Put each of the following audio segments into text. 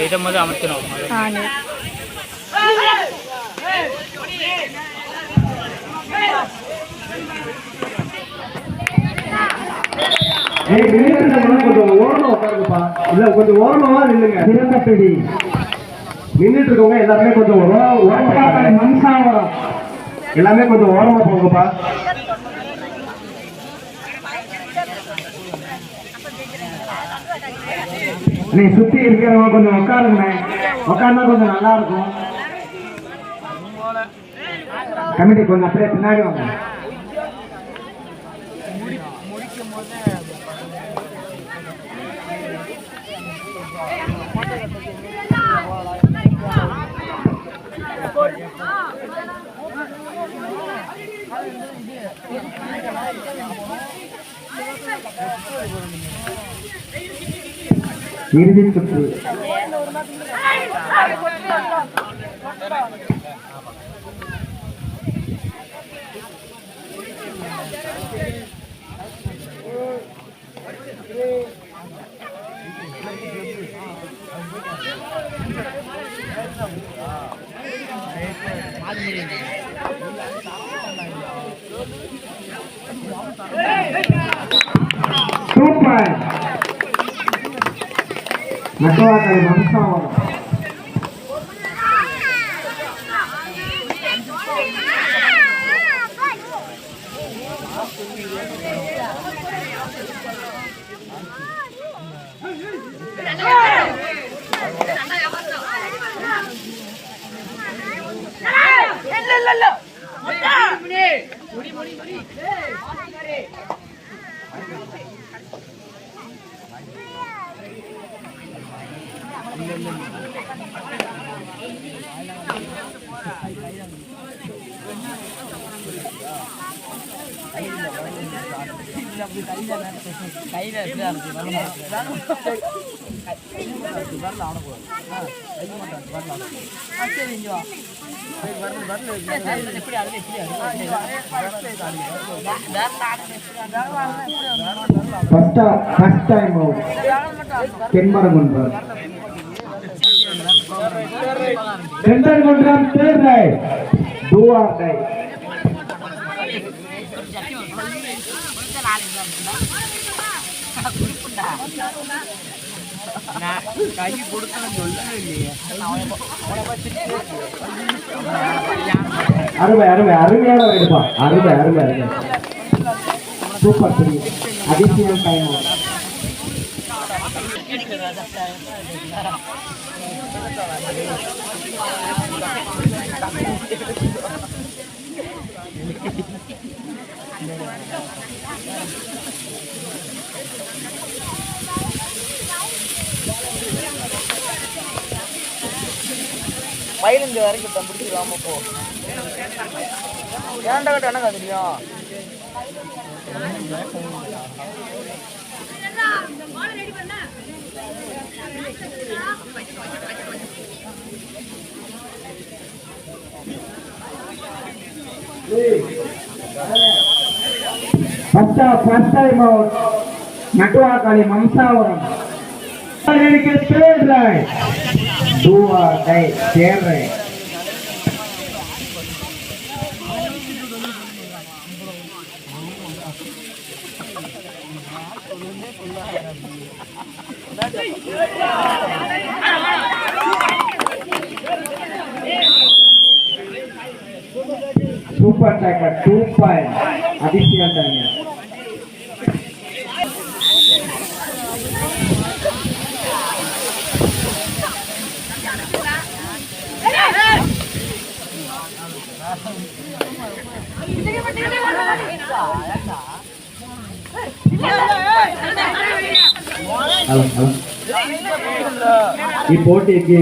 இதை முதல் அமைக்கணும். கொஞ்சம் ஓரமா உட்காருங்கப்பா. இல்ல கொஞ்சம் ஓரமா நில்லுங்க. சிறந்த பிடி நின்றுட்டு இருக்கவங்க எல்லாருமே கொஞ்சம் மனுஷாவரம் எல்லாமே கொஞ்சம் ஓரமா போங்கப்பா. நீ சுத்தி இருக்கிறவங்க கொஞ்சம் உட்காருங்க. உட்கார்ந்தா கொஞ்சம் நல்லா இருக்கும். கமிட்டி கொஞ்சம் அப்படியே பின்னாடி வாங்க. இறுதி சுற்று சூப்பர் நட்டுவாக்கலை வம்சாவரம். தென்மரகுன்றம் தென்மரகுன்றம் தேர்தல் டூஆர்டை கை கொடுக்கணும் சொல்லவே இல்லையே. அருமை அருமை அருமையான எடுப்பா. அருமை அருமை அருமை சூப்பர் சரி. அதிசயம் டைம் மயிலிங்க வரைக்கும் பிடிச்சிருவாம போ. ஏன்டா கட்ட என்ன தெரியும். நட்டுவாக்காளி வம்சாவரம் தேர்ரை சூப்பர் டேக்கர் 2 பாயிண்ட் அதிசயம் டைம். இப்போட்டிக்கு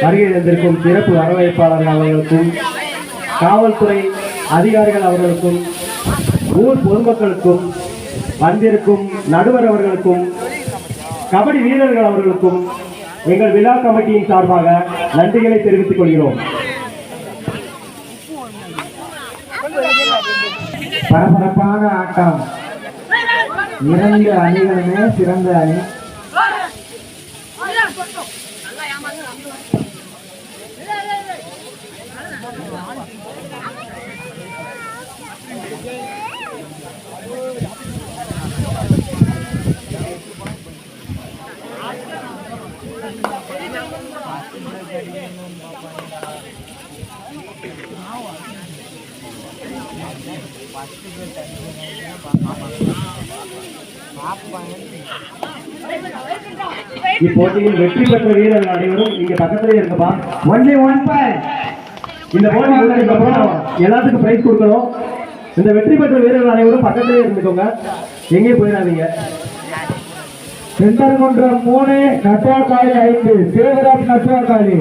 வருகை தந்திருக்கும் சிறப்பு வரவேற்பாளர்கள் அவர்களுக்கும் காவல்துறை அதிகாரிகள் அவர்களுக்கும் ஊர் பொதுமக்களுக்கும் வந்திருக்கும் நடுவர் அவர்களுக்கும் கபடி வீரர்கள் அவர்களுக்கும் எங்கள் விழா கமிட்டியின் சார்பாக நன்றிகளை தெரிவித்துக் கொள்கிறோம். பரபரப்பான ஆட்டம். 2 அணிகளுமே சிறந்த அணி. இப்போட்டியில் வெற்றி பெற்ற வீரர்கள் அனைவரும் இங்க பக்கத்திலே இருக்கப்பா. Only 1 point. இந்த போட்டி முடிஞ்சதுக்கு அப்புறம் எல்லாத்துக்கும் பிரைஸ் கொடுக்கணும். இந்த வெற்றி பெற்ற வீரர்கள் அனைவரும் பக்கத்திலே இருந்துக்கோங்க, எங்கேயும் போயிடாதீங்க. செந்தரங்குன்றம் 3, நட்டுவாக்காளி 5, தேவராஜ் நட்டுவாக்காளி.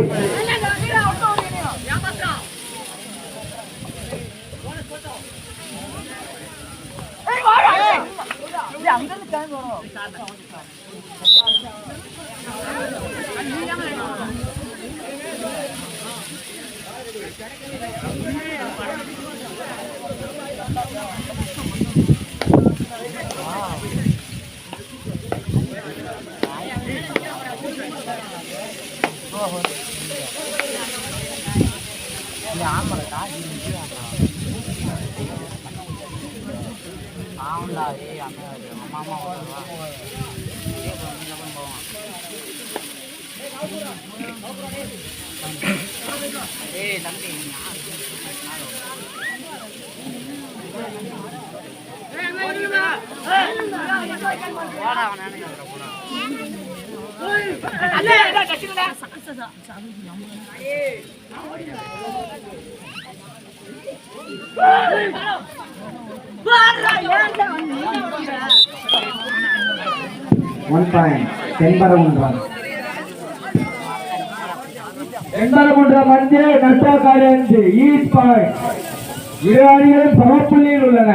One point. செம்பரங்குன்றம் 5, நட்டுவாக்காளி 5, ஈஸ்ட் பாயிண்ட். இரு அணிகளும் சமப்புள்ளியில் உள்ளன.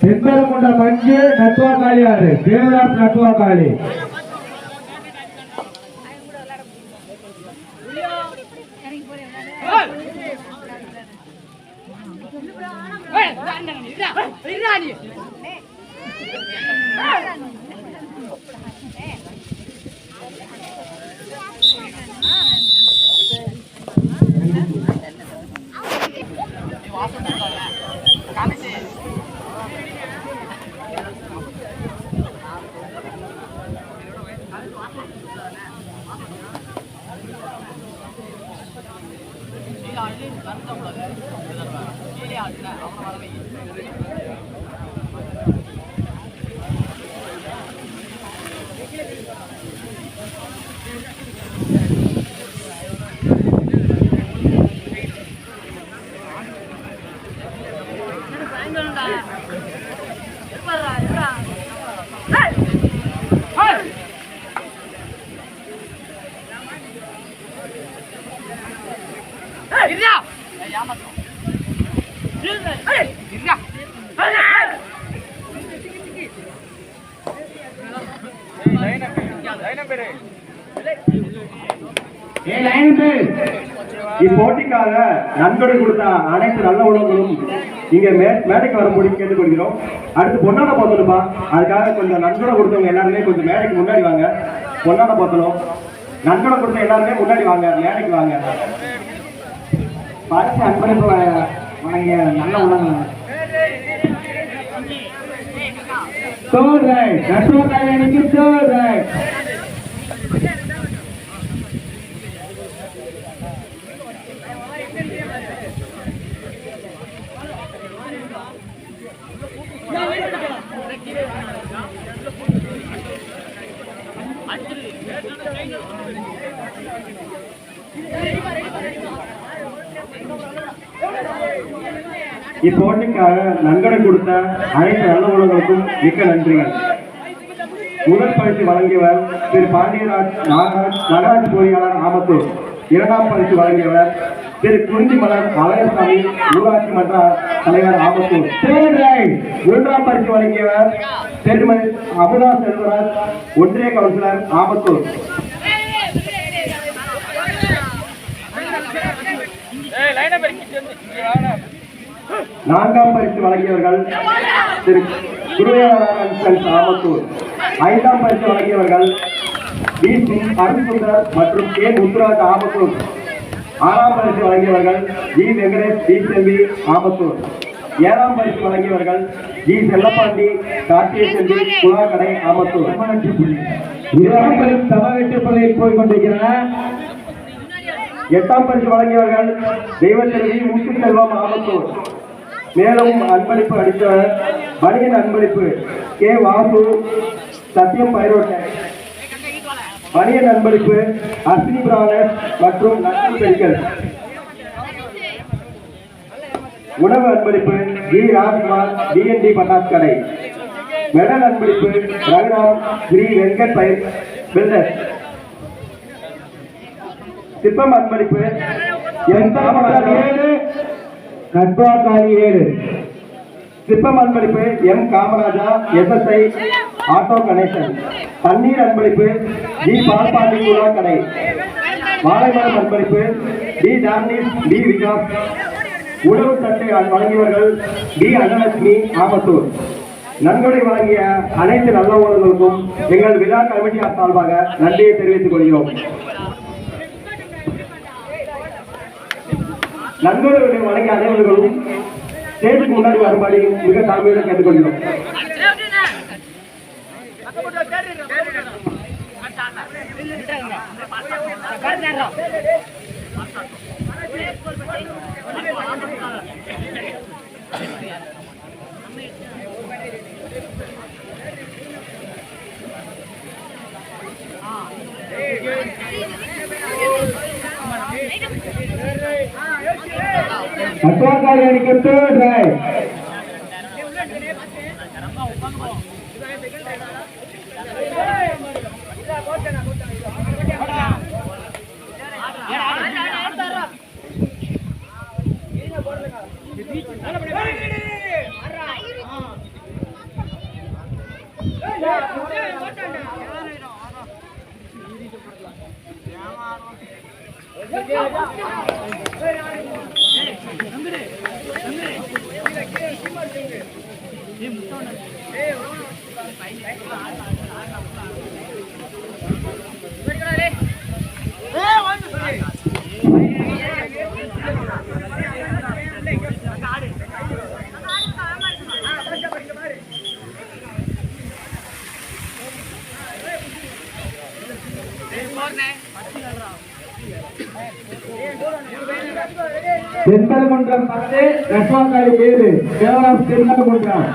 செந்தரங்குன்றம் 5, நட்டுவாக்காளி 6, தேவராஜ் நட்டுவாக்காளி. இப்போட்டிக்காக நன்கொடை கொடுத்த அனைத்து நல்ல உணவுகளும் இங்க மேடைக்கு வரும்படி கேட்டுக்கொள்கிறோம். அடுத்து பொன்னாட போத்தணும்பா, அதுக்காக கொஞ்சம் நன்கொடை கொடுத்தவங்க எல்லாருமே கொஞ்சம் மேடைக்கு முன்னாடி வாங்க. பொன்னாட போத்தணும். நன்கொடை கொடுத்த எல்லாருமே முன்னாடி வாங்க, மேடைக்கு வாங்க. பரிசு அன்பளிப்பு வழங்கிய நல்ல உள்ளங்க. Third right. கட்டுவாக்காரி அணிக்கு third right. இப்போட்டிக்காக நன்கொடை கொடுத்த அனைத்து நல்ல உள்ளங்களுக்கும் மிக்க நன்றிகள். முதல் பரிசு வழங்கியவர் திரு பாண்டியராஜ் நகராட்சி பொறியாளர் ஆமத்தூர். இரண்டாம் பரிசு வழங்கியவர் திரு குறிஞ்சிமலர் அழகசாமி ஊராட்சி மன்ற தலைவர் ஆமத்தூர். மூன்றாம் பரிசு வழங்கியவர் திருமதி அமுதா செல்வராஜ் ஒன்றிய கவுன்சிலர் ஆமத்தூர். நான்காம் பரிசு வழங்கியவர்கள் திரு குருவேலராஜன் ஆமத்தூர். ஐந்தாம் பரிசு வழங்கியவர்கள் வி சி அருண்சுந்தர் மற்றும் கே முத்துராஜ் ஆமத்தூர். ஆறாம் பரிசு வழங்கியவர்கள் ஜி வெங்கடேஷ் டி செல்வி ஆமத்தூர். ஏழாம் பரிசு வழங்கியவர்கள் ஜி செல்லப்பாண்டி கார்த்திகை செல்வி குழாக்கடை ஆமத்தூர். இரண்டாம் பரிசு சமவெட்டு பள்ளியில் போய்கொண்டிருக்கிறார். எட்டாம் பரிசு வழங்கியவர்கள் தெய்வத்திருவி முத்து செல்வம் ஆமத்தூர். மேலும் அன்பளிப்பு அளித்தவர் வணிகன் அன்பளிப்பு கே வாசு சத்தியம் பைரோட்டை. வணிகன் அன்பளிப்பு அஸ்வினி பிரானஸ் மற்றும் லட்சுமி பெரிக்கல். உணவு அன்பளிப்பு ஜி ராஜ்குமார் டிஎன்டி பட்டாஸ் கடை. மெடல் அன்பளிப்பு ரகுராம் ஸ்ரீ வெங்கட் பயிர் பில்டர்ஸ். சிற்பம் அன்பளிப்பு கட்டுவாக்காரி 7. சிற்பம் அன்பளிப்பு M Kamaraja SSI auto Ganesan. தண்ணீர் அன்பளிப்பு டி பால்பாண்டி குழா கடை. வாழைமரம் அன்பளிப்பு டி டார்னிஸ் டி விகாஸ். உணவு தட்டை வழங்கியவர்கள் டி அன்னலட்சுமி ஆமத்தூர். நன்கொடை வழங்கிய அனைத்து நல்ல உள்ளங்களுக்கும் எங்கள் விழா கமிட்டியார் சார்பாக நன்றியை தெரிவித்துக் கொள்கிறோம். நன்கொடை வழங்கிய அனைவர்களும் ஸ்டேஜுக்கு முன்னாடி வரும்படி மிக தாழ்மையுடன் கேட்டுக்கொள்கிறோம். கட்டுவாக்காரி அணிக்கு third right. தென்மன்றம் 10 கட்டுவாக்காரி 7. தேவராஜ் தென்மன்றம்.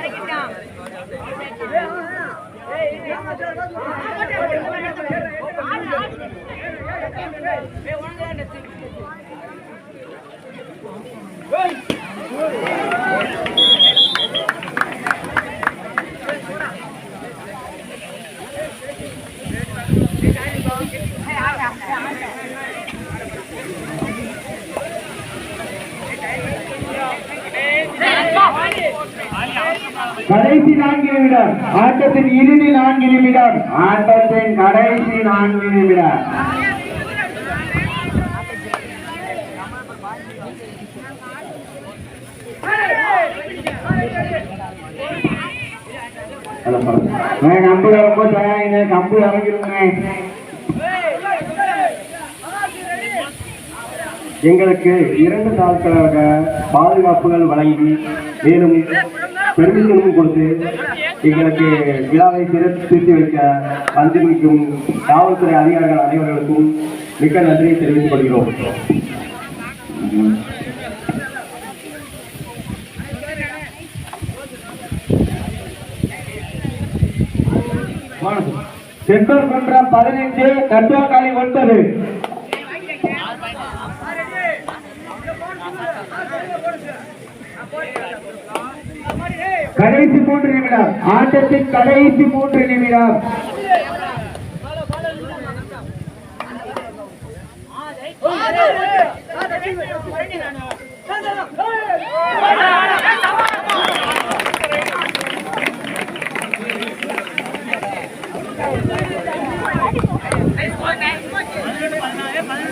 இறக்கிட்டான் கடைசி 4 நிமிடம் ஆட்டத்தின் இறுதி 4 நிமிடம் ஆட்டத்தின் கடைசி 4 நிமிடம் கம்பு ரொம்ப தயாரிங்க கம்பு இறங்கிருங்க எங்களுக்கு 2 நாட்களாக பாதுகாப்புகள் வழங்கி மேலும் பெருமிஷனும் கொடுத்து எங்களுக்கு விழாவை திருத்தி வைக்க வந்திருக்கும் காவல்துறை அதிகாரிகள் அனைவர்களுக்கும் மிக்க நன்றியை தெரிவித்துக் கொள்கிறோம். செந்தூர் குன்றம் 15 கட்டுவாக்காளி 9. கடைசி 3 நிமிடம் ஆட்டத்தின் கடைசி 3 நிமிடம்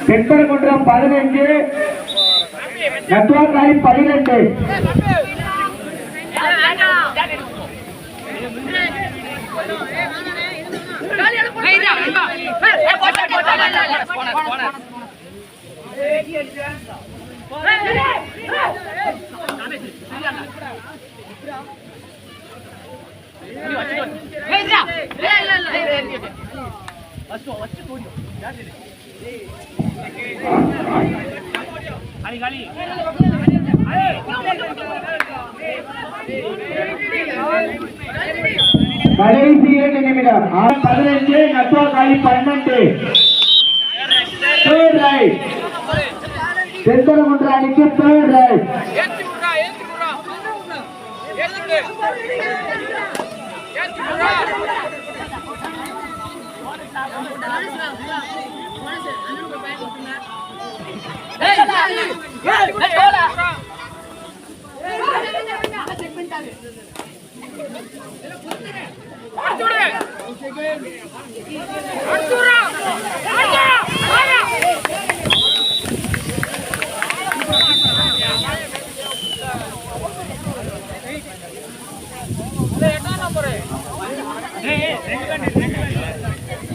செந்தூர்குன்றம் 15 கட்டுவாக்காளி 12. கடைசி 2 நிமிடம் 15 கட்டுவாக்காளி 12. தேர்ட் ரைட் செந்தூர்குன்றம் அணிக்கு தேர்ட் ரைட்.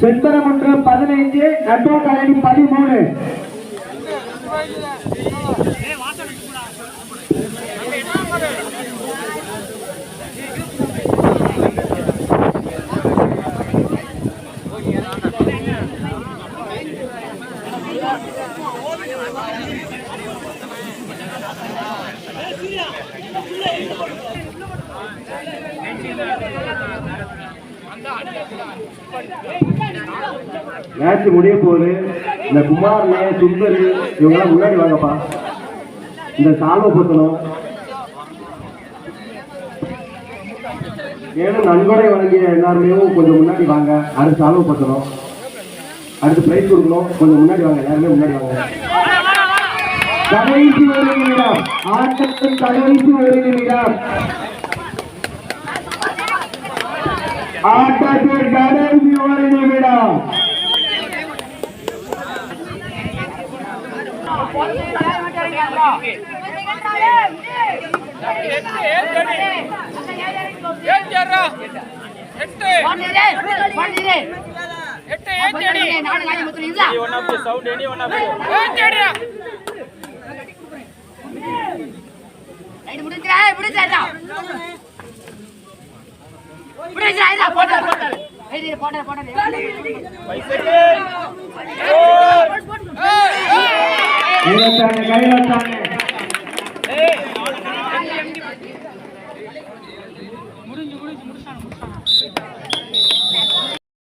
செந்தூர்குன்றம் 15 கட்டுவாக்காளி 13. மேட்ச் முடிய போகுது. இந்த குமார்ல சுந்தர் இவங்கெல்லாம் முன்னாடி வாங்கப்பா. இந்த சால்வை பொத்தணும். மேலும் நன்கொடை வழங்கிய எல்லாருமே கொஞ்சம் முன்னாடி வாங்க. அடுத்து சால்வை பொத்தணும். அடுத்து பிரைஸ் கொடுக்கணும். கொஞ்சம் முன்னாடி வாங்க. எல்லாருமே முன்னாடி வாங்க. கடைசி 1 நிமிடம் ஆட்டத்தின் கடைசி 1 நிமிடம் ஆட்டத்தின் கடைசி 1 நிமிடம் கையில